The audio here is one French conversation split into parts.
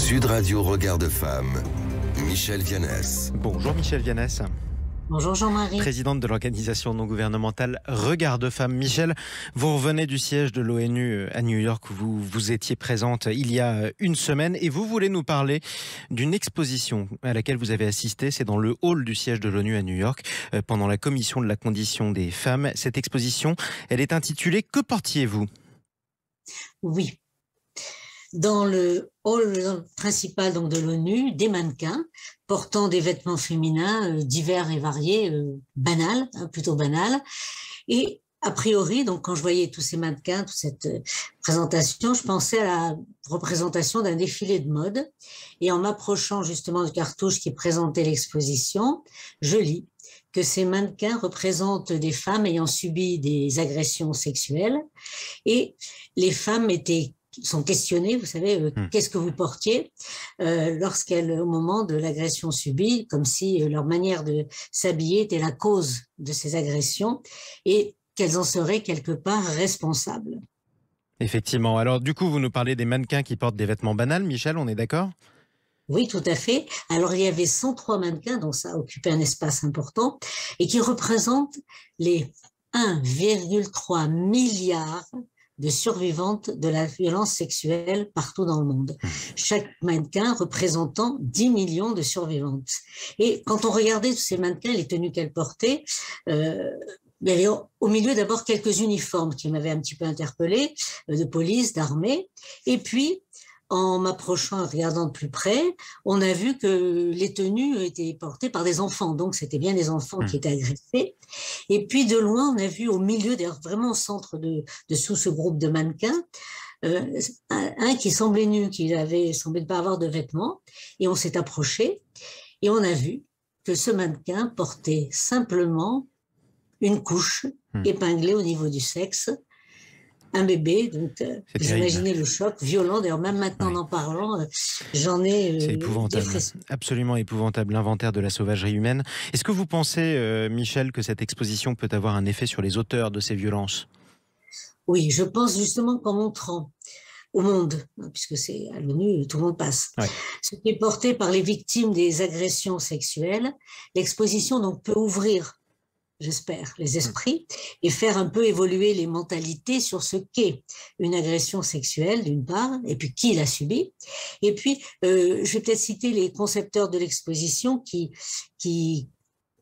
Sud Radio Regard de Femme, Michèle Vianès. Bonjour Michèle Vianès. Bonjour Jean-Marie. Présidente de l'organisation non gouvernementale Regard de Femme. Michèle, vous revenez du siège de l'ONU à New York où vous étiez présente il y a une semaine et vous voulez nous parler d'une exposition à laquelle vous avez assisté. C'est dans le hall du siège de l'ONU à New York pendant la commission de la condition des femmes. Cette exposition, elle est intitulée « Que portiez-vous » ? Oui. Dans le hall principal donc, de l'ONU, des mannequins portant des vêtements féminins divers et variés, banals, plutôt banals. Et a priori, donc, quand je voyais tous ces mannequins, toute cette présentation, je pensais à la représentation d'un défilé de mode. Et en m'approchant justement du cartouche qui présentait l'exposition, je lis que ces mannequins représentent des femmes ayant subi des agressions sexuelles. Et les femmes sont questionnées, vous savez, qu'est-ce que vous portiez au moment de l'agression subie, comme si leur manière de s'habiller était la cause de ces agressions et qu'elles en seraient quelque part responsables. Effectivement. Alors du coup, vous nous parlez des mannequins qui portent des vêtements banals, Michèle, on est d'accord ? Oui, tout à fait. Alors, il y avait 103 mannequins, donc ça occupait un espace important, et qui représentent les 1,3 milliard de survivantes de la violence sexuelle partout dans le monde. Chaque mannequin représentant 10 millions de survivantes. Et quand on regardait tous ces mannequins, les tenues qu'elles portaient, il y avait au milieu d'abord quelques uniformes qui m'avaient un petit peu interpellée, de police, d'armée. Et puis, en m'approchant, en regardant de plus près, on a vu que les tenues étaient portées par des enfants. Donc, c'était bien des enfants qui étaient agressés. Et puis, de loin, on a vu au milieu, d'ailleurs vraiment au centre de sous ce groupe de mannequins, un qui semblait nu, qui semblait ne pas avoir de vêtements. Et on s'est approché et on a vu que ce mannequin portait simplement une couche épinglée au niveau du sexe. Un bébé, donc vous imaginez le choc violent. D'ailleurs, même maintenant en parlant, j'en ai c'est épouvantable, absolument épouvantable, l'inventaire de la sauvagerie humaine. Est-ce que vous pensez, Michèle, que cette exposition peut avoir un effet sur les auteurs de ces violences ? Oui, je pense justement qu'en montrant au monde, puisque c'est à l'ONU, tout le monde passe, ce qui est porté par les victimes des agressions sexuelles, l'exposition donc peut ouvrir, j'espère, les esprits et faire un peu évoluer les mentalités sur ce qu'est une agression sexuelle, d'une part, et puis qui l'a subie. Et puis, je vais peut-être citer les concepteurs de l'exposition qui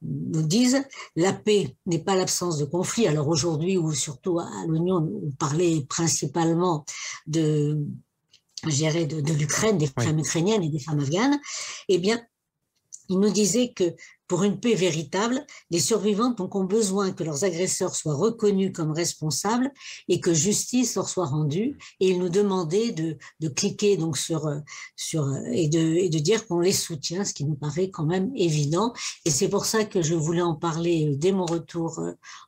nous disent la paix n'est pas l'absence de conflit. Alors aujourd'hui, ou surtout à l'ONU, on parlait principalement de l'Ukraine, des femmes ukrainiennes et des femmes afghanes. Eh bien, il nous disait que pour une paix véritable, les survivantes donc ont besoin que leurs agresseurs soient reconnus comme responsables et que justice leur soit rendue. Et il nous demandait de cliquer donc et de dire qu'on les soutient, ce qui nous paraît quand même évident. Et c'est pour ça que je voulais en parler dès mon retour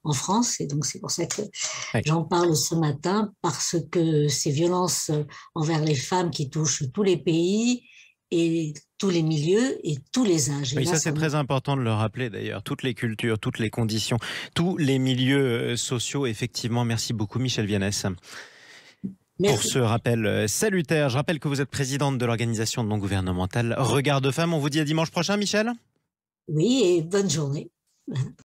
en France. Et donc c'est pour ça que j'en parle ce matin, parce que ces violences envers les femmes qui touchent tous les pays et tous les milieux et tous les âges. Oui, ça c'est très important de le rappeler d'ailleurs, toutes les cultures, toutes les conditions, tous les milieux sociaux, effectivement. Merci beaucoup Michèle Vianès pour ce rappel salutaire. Je rappelle que vous êtes présidente de l'organisation non gouvernementale Regard de Femme. On vous dit à dimanche prochain, Michèle ? Oui, et bonne journée.